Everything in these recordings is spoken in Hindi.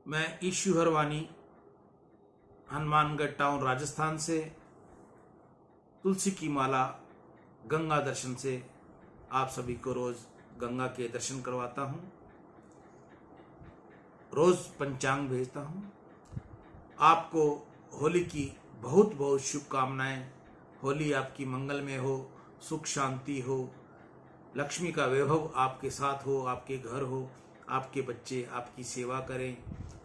मैं ईशु हरवानी हनुमानगढ़ टाउन राजस्थान से तुलसी की माला गंगा दर्शन से आप सभी को रोज गंगा के दर्शन करवाता हूँ। रोज पंचांग भेजता हूँ। आपको होली की बहुत बहुत शुभकामनाएं। होली आपकी मंगलमय हो, सुख शांति हो, लक्ष्मी का वैभव आपके साथ हो, आपके घर हो, आपके बच्चे आपकी सेवा करें,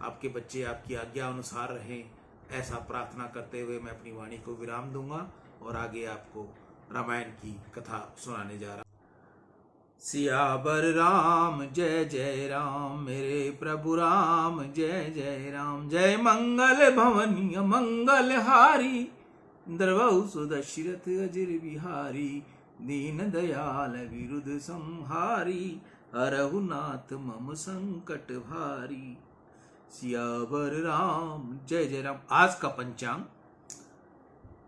आपके बच्चे आपकी आज्ञा अनुसार रहें, ऐसा प्रार्थना करते हुए मैं अपनी वाणी को विराम दूंगा और आगे आपको रामायण की कथा सुनाने जा रहा हूं। सियावर राम जय जय राम, मेरे प्रभु राम जय जय राम। जय मंगल भवनीय मंगल हारी, द्रवहु सुदशरथ अजिर बिहारी। दीन दयाल विरुद्ध संहारी, हरहु नाथ मम संकट भारी। सियावर राम जय जय राम। आज का पंचांग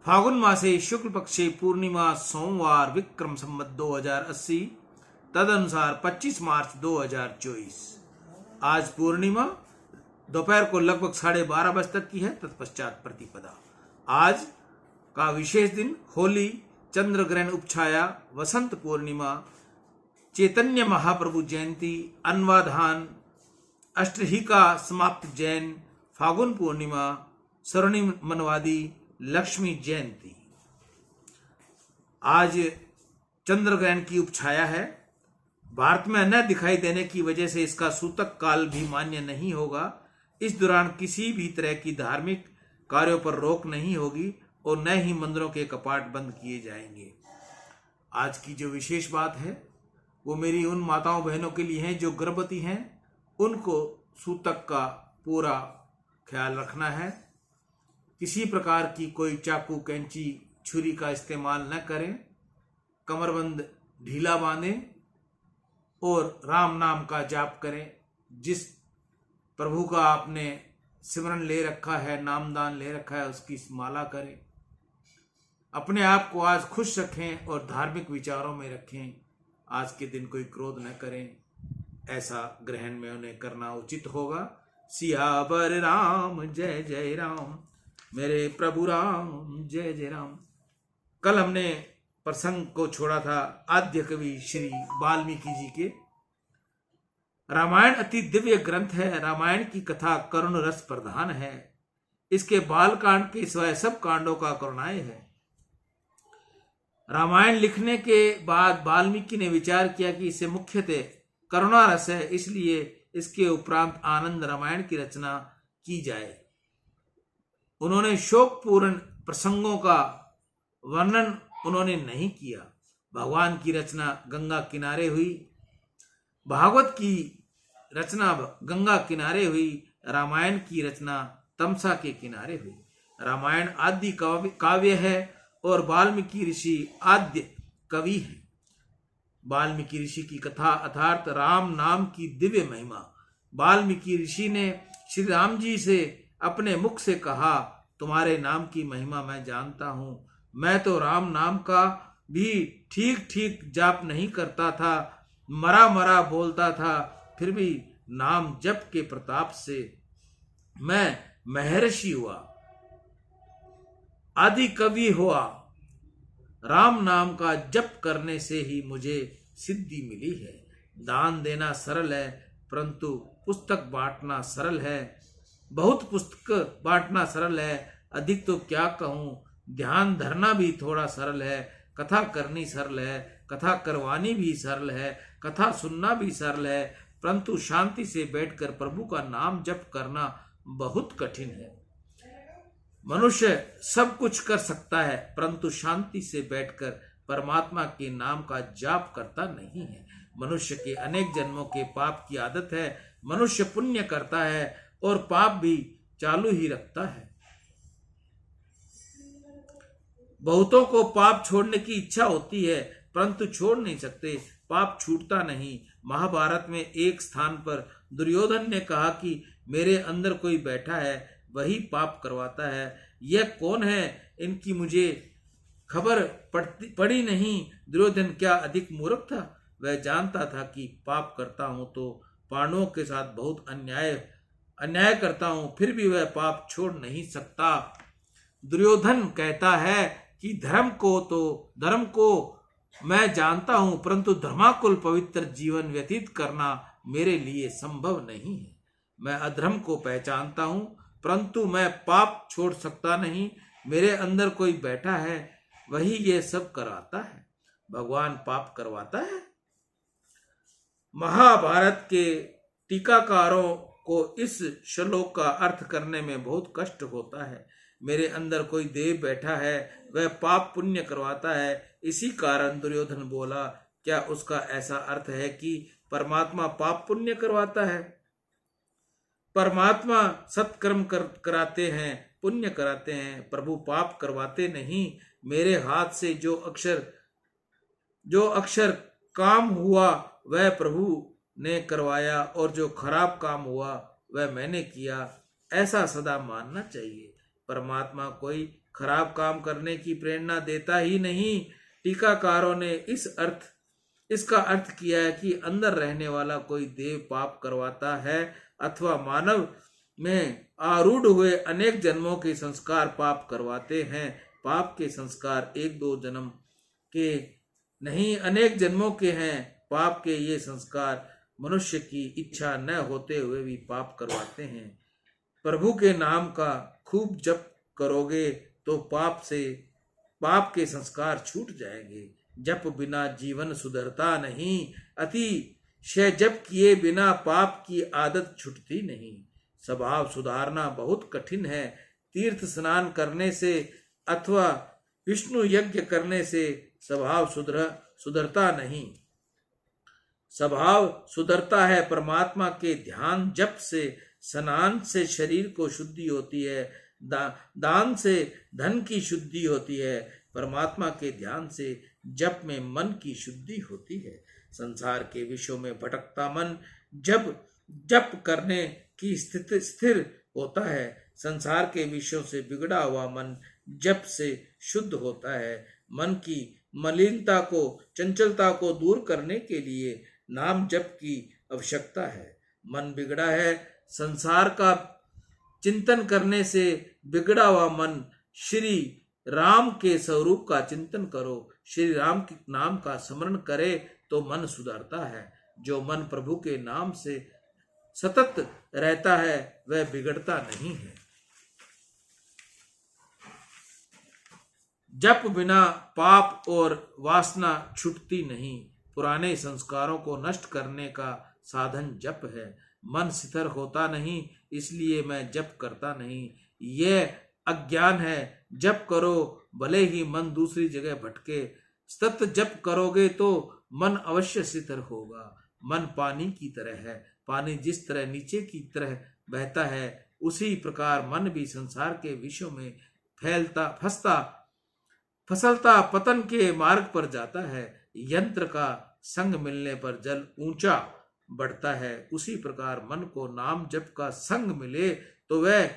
फागुन मासे शुक्ल पक्षे पूर्णिमा सोमवार विक्रम संवत 2080 तदनुसार 25 मार्च 2024। आज पूर्णिमा दोपहर को लगभग 12:30 बजे तक की है, तत्पश्चात प्रतिपदा। आज का विशेष दिन होली, चंद्र ग्रहण उपछाया, वसंत पूर्णिमा, चैतन्य महाप्रभु जयंती, अन्वाधान, अष्टहिका समाप्त जैन, फागुन पूर्णिमा, स्वर्णिम मनवादी, लक्ष्मी जयंती। आज चंद्र ग्रहण की उपछाया है। भारत में न दिखाई देने की वजह से इसका सूतक काल भी मान्य नहीं होगा। इस दौरान किसी भी तरह की धार्मिक कार्यों पर रोक नहीं होगी और न ही मंदिरों के कपाट बंद किए जाएंगे। आज की जो विशेष बात है वो मेरी उन माताओं बहनों के लिए है जो गर्भवती हैं। उनको सूतक का पूरा ख्याल रखना है। किसी प्रकार की कोई चाकू, कैंची, छुरी का इस्तेमाल न करें। कमरबंद ढीला बांधें और राम नाम का जाप करें। जिस प्रभु का आपने सिमरन ले रखा है, नामदान ले रखा है, उसकी माला करें। अपने आप को आज खुश रखें और धार्मिक विचारों में रखें। आज के दिन कोई क्रोध न करें, ऐसा ग्रहण में उन्हें करना उचित होगा। सियावर राम जय जय राम, मेरे प्रभु राम जय जय राम। कल हमने प्रसंग को छोड़ा था आद्य कवि श्री वाल्मीकि जी के। रामायण अति दिव्य ग्रंथ है। रामायण की कथा करुण रस प्रधान है। इसके बाल कांड के सिवाय सब कांडों का करुणाय है। रामायण लिखने के बाद वाल्मीकि ने विचार किया कि इसे मुख्यतः करुणा रस है, इसलिए इसके उपरांत आनंद रामायण की रचना की जाए। उन्होंने शोकपूर्ण प्रसंगों का वर्णन उन्होंने नहीं किया। भगवान की रचना गंगा किनारे हुई, भागवत की रचना गंगा किनारे हुई, रामायण की रचना तमसा के किनारे हुई। रामायण आदि काव्य है और वाल्मीकि ऋषि आद्य कवि है। वाल्मीकि ऋषि की कथा अर्थात राम नाम की दिव्य महिमा। वाल्मीकि ऋषि ने श्री राम जी से अपने मुख से कहा, तुम्हारे नाम की महिमा मैं जानता हूं। मैं तो राम नाम का भी ठीक ठीक जाप नहीं करता था, मरा मरा बोलता था, फिर भी नाम जप के प्रताप से मैं महर्षि हुआ, आदि कवि हुआ। राम नाम का जप करने से ही मुझे सिद्धि मिली है। दान देना सरल है, परंतु पुस्तक बांटना सरल है। बहुत पुस्तक बांटना सरल है, अधिक तो क्या कहूँ। ध्यान धरना भी थोड़ा सरल है। कथा करनी सरल है, कथा करवानी भी सरल है, कथा सुनना भी सरल है, परंतु शांति से बैठकर प्रभु का नाम जप करना बहुत कठिन है। मनुष्य सब कुछ कर सकता है, परंतु शांति से बैठकर परमात्मा के नाम का जाप करता नहीं है। मनुष्य के अनेक जन्मों के पाप की आदत है। मनुष्य पुण्य करता है और पाप भी चालू ही रखता है। बहुतों को पाप छोड़ने की इच्छा होती है, परंतु छोड़ नहीं सकते। पाप छूटता नहीं। महाभारत में एक स्थान पर दुर्योधन ने कहा कि मेरे अंदर कोई बैठा है, वही पाप करवाता है। यह कौन है, इनकी मुझे खबर पड़ी नहीं। दुर्योधन क्या अधिक मूर्ख था? वह जानता था कि पाप करता हूं तो पांडवों के साथ बहुत अन्याय अन्याय करता हूं, फिर भी वह पाप छोड़ नहीं सकता। दुर्योधन कहता है कि धर्म को मैं जानता हूं, परंतु धर्माकुल पवित्र जीवन व्यतीत करना मेरे लिए संभव नहीं है। मैं अधर्म को पहचानता हूं, परंतु मैं पाप छोड़ सकता नहीं। मेरे अंदर कोई बैठा है, वही ये सब कराता है। भगवान पाप करवाता है। महाभारत के टीकाकारों को इस श्लोक का अर्थ करने में बहुत कष्ट होता है। मेरे अंदर कोई देव बैठा है, वह पाप पुण्य करवाता है। इसी कारण दुर्योधन बोला, क्या उसका ऐसा अर्थ है कि परमात्मा पाप पुण्य करवाता है? परमात्मा सत्कर्म कराते हैं, पुण्य कराते हैं, प्रभु पाप करवाते नहीं। मेरे हाथ से जो अक्षर काम हुआ वह प्रभु ने करवाया, और जो खराब काम हुआ वह मैंने किया, ऐसा सदा मानना चाहिए। परमात्मा कोई खराब काम करने की प्रेरणा देता ही नहीं। टीकाकारों ने इसका अर्थ किया है कि अंदर रहने वाला कोई देव पाप करवाता है, अथवा मानव में आरूढ़ हुए अनेक जन्मों के संस्कार पाप करवाते हैं। पाप के संस्कार एक दो जन्म के नहीं, अनेक जन्मों के हैं। पाप के ये संस्कार मनुष्य की इच्छा न होते हुए भी पाप करवाते हैं। प्रभु के नाम का खूब जप करोगे तो पाप के संस्कार छूट जाएंगे। जप बिना जीवन सुधरता नहीं, अतिशय जप किए बिना पाप की आदत छूटती नहीं। स्वभाव सुधारना बहुत कठिन है। तीर्थ स्नान करने से अथवा विष्णु यज्ञ करने से स्वभाव सुधरता नहीं। स्वभाव सुधरता है परमात्मा के ध्यान जप से। स्नान से शरीर को शुद्धि होती है, दान से धन की शुद्धि होती है, परमात्मा के ध्यान से जप में मन की शुद्धि होती है। संसार के विषयों में भटकता मन जब जप करने की स्थिति स्थिर होता है। संसार के विषयों से बिगड़ा हुआ मन जप से शुद्ध होता है। मन की मलिनता को, चंचलता को दूर करने के लिए नाम जप की आवश्यकता है। मन बिगड़ा है, संसार का चिंतन करने से बिगड़ा हुआ मन श्री राम के स्वरूप का चिंतन करो। श्री राम के नाम का स्मरण करे तो मन सुधरता है। जो मन प्रभु के नाम से सतत रहता है वह बिगड़ता नहीं है। जप बिना पाप और वासना छूटती नहीं। पुराने संस्कारों को नष्ट करने का साधन जप है। मन स्थिर होता नहीं, इसलिए मैं जप करता नहीं, यह अज्ञान है। जप करो भले ही मन दूसरी जगह भटके, सतत जप करोगे तो मन अवश्य स्थिर होगा। मन पानी की तरह है। पानी जिस तरह नीचे की तरह बहता है, उसी प्रकार मन भी संसार के विषयों में फसलता पतन के मार्ग पर जाता है। यंत्र का संग मिलने पर जल ऊंचा बढ़ता है, उसी प्रकार मन को नाम जप का संग मिले तो वह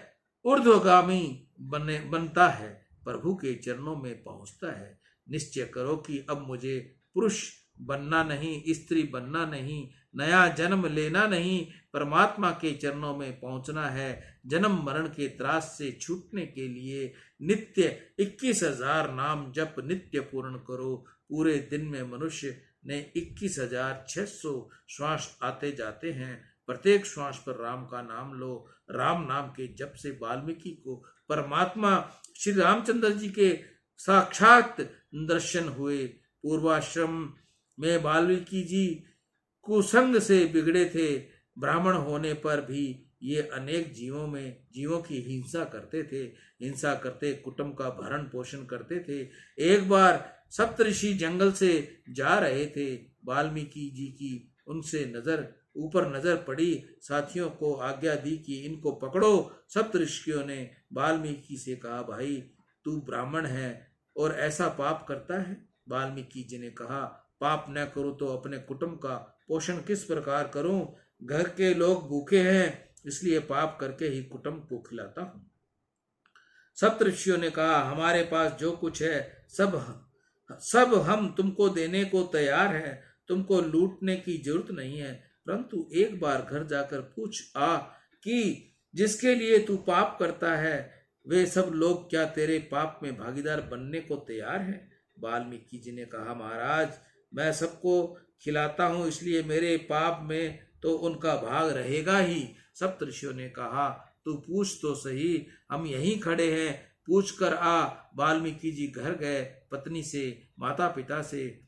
ऊर्ध्वगामी बनता है, प्रभु के चरणों में पहुंचता है। निश्चय करो कि अब मुझे पुरुष बनना नहीं, स्त्री बनना नहीं, नया जन्म लेना नहीं, परमात्मा के चरणों में पहुंचना है। जन्म मरण के त्रास से छूटने के लिए नित्य 21,000 नाम जप नित्य पूर्ण करो। पूरे दिन में मनुष्य ने 21,600 श्वास आते जाते हैं। प्रत्येक श्वास पर राम का नाम लो। राम नाम के जप से वाल्मीकि को परमात्मा श्री रामचंद्र जी के साक्षात दर्शन हुए। पूर्वाश्रम में वाल्मीकि जी कुसंग से बिगड़े थे। ब्राह्मण होने पर भी ये अनेक जीवों की हिंसा करते थे। हिंसा करते कुटुंब का भरण पोषण करते थे। एक बार सप्तऋषि जंगल से जा रहे थे। वाल्मीकि जी की उनसे ऊपर नजर पड़ी। साथियों को आज्ञा दी कि इनको पकड़ो। सप्तऋषियों ने वाल्मीकि से कहा, भाई तू ब्राह्मण है और ऐसा पाप करता है? वाल्मीकि जी ने कहा, पाप न करूं तो अपने कुटुंब का पोषण किस प्रकार करूं? घर के लोग भूखे हैं, इसलिए पाप करके ही कुटुंब को खिलाता हूं। सप्तऋषियों ने कहा, हमारे पास जो कुछ है सब हम तुमको देने को तैयार हैं। तुमको लूटने की जरूरत नहीं है, परंतु एक बार घर जाकर पूछ आ कि जिसके लिए तू पाप करता है वे सब लोग क्या तेरे पाप में भागीदार बनने को तैयार हैं? वाल्मीकि जी ने कहा, महाराज मैं सबको खिलाता हूँ, इसलिए मेरे पाप में तो उनका भाग रहेगा ही। सप्तऋषियों ने कहा, तू पूछ तो सही, हम यहीं खड़े हैं, पूछ कर आ। वाल्मीकि जी घर गए, पत्नी से, माता पिता से,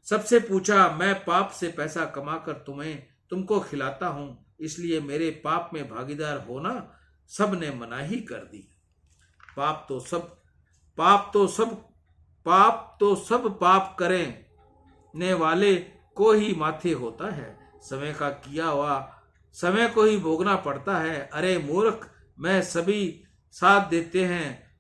सबसे पूछा, मैं पाप से पैसा कमाकर तुमको खिलाता हूं, इसलिए मेरे पाप में भागीदार होना? सब ने मना ही कर दी। पाप तो सब पाप करने वाले को ही माथे होता है। समय का किया हुआ समय को ही भोगना पड़ता है। अरे मूर्ख, मैं सभी साथ देते हैं,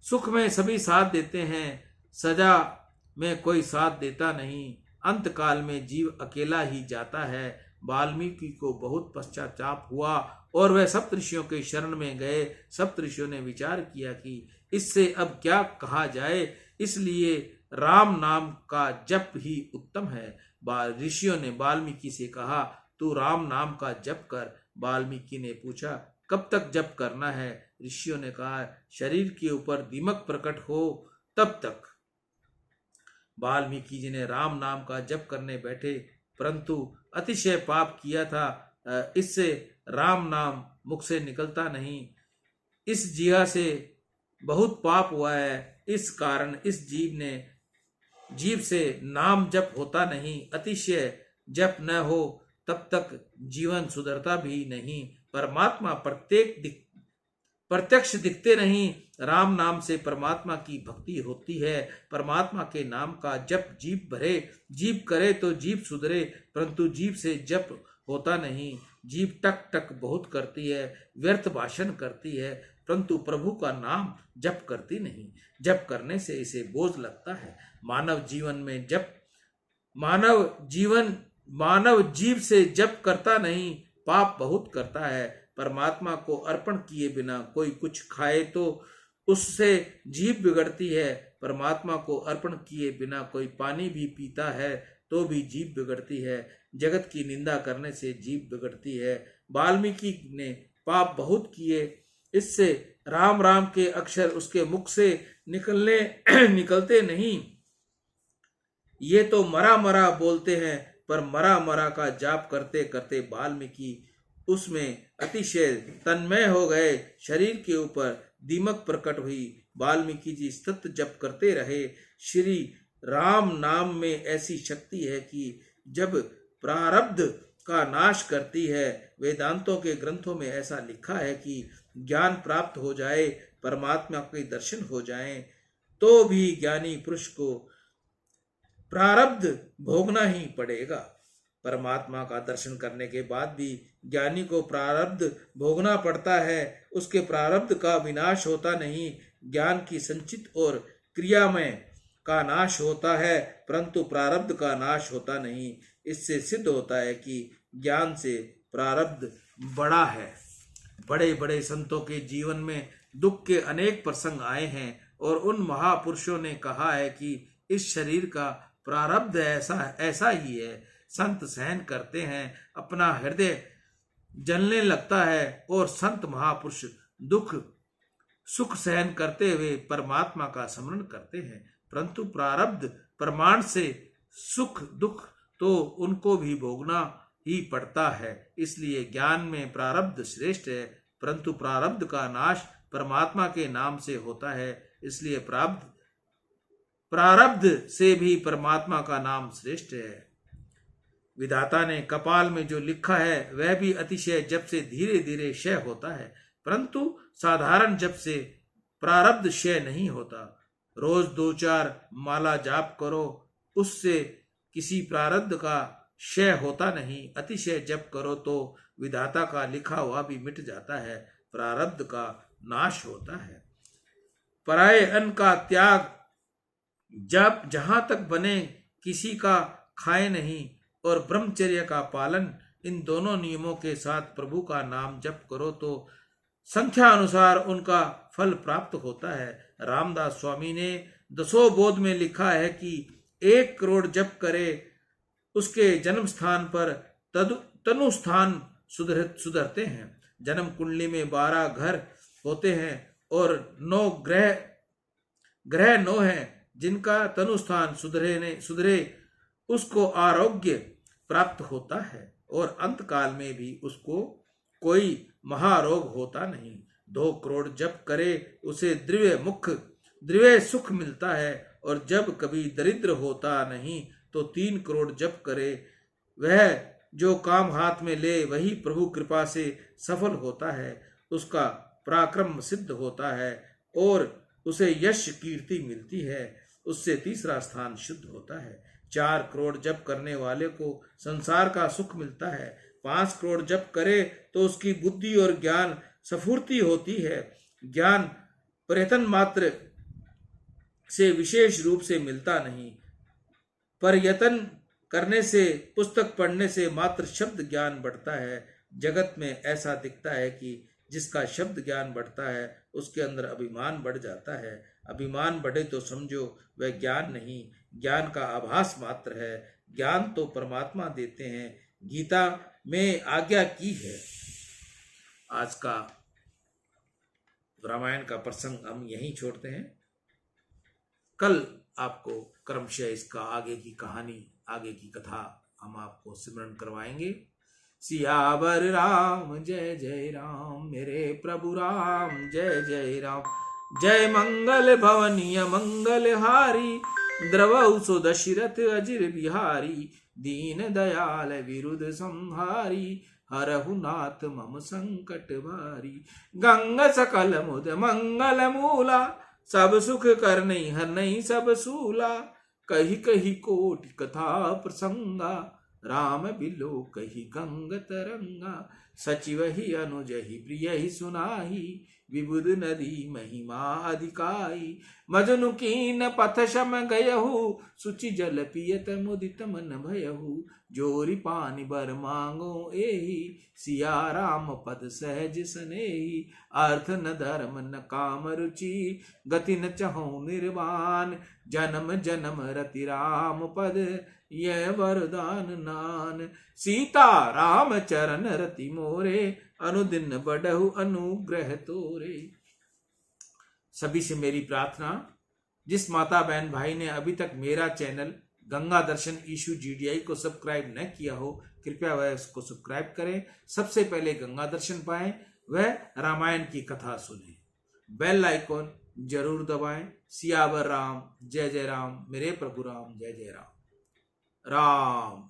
सुख में सभी साथ देते हैं, सजा में कोई साथ देता नहीं, अंत काल में जीव अकेला ही जाता है। वाल्मीकि को बहुत पश्चाताप हुआ और वह सप्तऋषियों के शरण में गए। सप्तऋषियों ने विचार किया कि इससे अब क्या कहा जाए, इसलिए राम नाम का जप ही उत्तम है। ऋषियों ने वाल्मीकि से कहा, तू राम नाम का जप कर। वाल्मीकि ने पूछा, कब तक जप करना है? ऋषियों ने कहा, शरीर के ऊपर दीमक प्रकट हो तब तक। वाल्मीकि जी ने राम नाम का जप करने बैठे, परंतु अतिशय पाप किया था, इससे राम नाम मुख से निकलता नहीं। इस जिया से बहुत पाप हुआ है, इस कारण इस जीव से नाम जप होता नहीं। अतिशय जप न हो तब तक जीवन सुधरता भी नहीं। परमात्मा प्रत्यक्ष दिखते नहीं। राम नाम से परमात्मा की भक्ति होती है। परमात्मा के नाम का जप जीभ करे तो जीभ सुधरे, परंतु जीभ से जप होता नहीं। जीभ टक टक बहुत करती है, व्यर्थ भाषण करती है, परंतु प्रभु का नाम जप करती नहीं। जप करने से इसे बोझ लगता है। मानव जीव से जप करता नहीं, पाप बहुत करता है। परमात्मा को अर्पण किए बिना कोई कुछ खाए तो उससे जीभ बिगड़ती है। परमात्मा को अर्पण किए बिना कोई पानी भी पीता है तो भी जीभ बिगड़ती है। जगत की निंदा करने से जीभ बिगड़ती है। वाल्मीकि ने पाप बहुत किए, इससे राम राम के अक्षर उसके मुख से निकलते नहीं। ये तो मरा मरा बोलते हैं, पर मरा मरा का जाप करते करते वाल्मीकि उसमें अतिशय तन्मय हो गए। शरीर के ऊपर दीमक प्रकट हुई। वाल्मीकि जी सतत जप करते रहे। श्री राम नाम में ऐसी शक्ति है कि जब प्रारब्ध का नाश करती है। वेदांतों के ग्रंथों में ऐसा लिखा है कि ज्ञान प्राप्त हो जाए, परमात्मा के दर्शन हो जाएं, तो भी ज्ञानी पुरुष को प्रारब्ध भोगना ही पड़ेगा। परमात्मा का दर्शन करने के बाद भी ज्ञानी को प्रारब्ध भोगना पड़ता है। उसके प्रारब्ध का विनाश होता नहीं। ज्ञान की संचित और क्रियामय का नाश होता है, परंतु प्रारब्ध का नाश होता नहीं। इससे सिद्ध होता है कि ज्ञान से प्रारब्ध बड़ा है। बड़े बड़े संतों के जीवन में दुख के अनेक प्रसंग आए हैं और उन महापुरुषों ने कहा है कि इस शरीर का प्रारब्ध ऐसा ही है। संत सहन करते हैं, अपना हृदय जलने लगता है और संत महापुरुष दुख सुख सहन करते हुए परमात्मा का स्मरण करते हैं, परंतु प्रारब्ध प्रमाण से सुख दुख तो उनको भी भोगना ही पड़ता है। इसलिए ज्ञान में प्रारब्ध श्रेष्ठ है, परंतु प्रारब्ध का नाश परमात्मा के नाम से होता है। इसलिए प्रारब्ध से भी परमात्मा का नाम श्रेष्ठ है। विधाता ने कपाल में जो लिखा है वह भी अतिशय जप से धीरे धीरे क्षय होता है, परंतु साधारण जप से प्रारब्ध क्षय नहीं होता। रोज 2-4 माला जाप करो, उससे किसी प्रारब्ध का क्षय होता नहीं। अतिशय जप करो तो विधाता का लिखा हुआ भी मिट जाता है, प्रारब्ध का नाश होता है। पराये अन्न का त्याग जब जहां तक बने किसी का खाए नहीं, और ब्रह्मचर्य का पालन, इन दोनों नियमों के साथ प्रभु का नाम जप करो तो संख्या अनुसार उनका फल प्राप्त होता है। रामदास स्वामी ने दसों बोध में लिखा है कि 1 करोड़ जप करे, उसके जन्म स्थान पर तनु स्थान सुधरते हैं। जन्म कुंडली में 12 घर होते हैं और 9 ग्रह 9 हैं। जिनका तनुस्थान सुधरे उसको आरोग्य प्राप्त होता है और अंत काल में भी उसको कोई महारोग होता नहीं। 2 करोड़ जप करे उसे द्रव्य सुख मिलता है और जब कभी दरिद्र होता नहीं तो 3 करोड़ जप करे वह जो काम हाथ में ले वही प्रभु कृपा से सफल होता है, उसका पराक्रम सिद्ध होता है और उसे यश कीर्ति मिलती है, उससे तीसरा स्थान शुद्ध होता है। 4 करोड़ जप करने वाले को संसार का सुख मिलता है। 5 करोड़ जप करे तो उसकी बुद्धि और ज्ञान स्फूर्ति होती है। ज्ञान प्रयत्न मात्र से विशेष रूप से मिलता नहीं, पर यत्न करने से, पुस्तक पढ़ने से मात्र शब्द ज्ञान बढ़ता है। जगत में ऐसा दिखता है कि जिसका शब्द ज्ञान बढ़ता है उसके अंदर अभिमान बढ़ जाता है। अभिमान बढ़े तो समझो वह ज्ञान नहीं, ज्ञान का आभास मात्र है। ज्ञान तो परमात्मा देते हैं, गीता में आज्ञा की है। आज का रामायण का प्रसंग हम यहीं छोड़ते हैं। कल आपको क्रमशः इसका आगे की कहानी, आगे की कथा हम आपको सिमरन करवाएंगे। सियावर राम जय जय राम, मेरे प्रभु राम जय जय राम। जय मंगल भवनीय मंगल हारी, द्रवौ सो दशरथ अजिर बिहारी। दीन दयाल विरुद्ध संहारी, हरहु नाथ मम संकट भारी। गंग सकल मुद मंगल मूला, सब सुख करनई हरनई सब सूला। कही कही कोटि कथा प्रसंगा, राम बिलो कही गंग तरंगा। सचिव ही अनुज ही प्रिय ही सुनाही, विबुध नदी महिमा अधिकाई। मजनु कीन पथ शम गयहु, सुचि जल पियत मुदित मन भयहु। जोरी पानी बर मांगो एही, सिया राम पद सहज सनेही। अर्थ न धर्म न काम रुचि, गति न चहु निर्वाण। जन्म जन्म रति राम पद, यह वरदान नान। सीता राम चरण रति मोरे, अनुदिन बढ़हु अनुग्रह तोरे। सभी से मेरी प्रार्थना, जिस माता बहन भाई ने अभी तक मेरा चैनल गंगा दर्शन ईशू GDI को सब्सक्राइब न किया हो, कृपया वह उसको सब्सक्राइब करें। सबसे पहले गंगा दर्शन पाएं, वह रामायण की कथा सुने। बेल आइकॉन जरूर दबाएं। सियावर राम जय जय राम, मेरे प्रभु राम जय जय राम। राम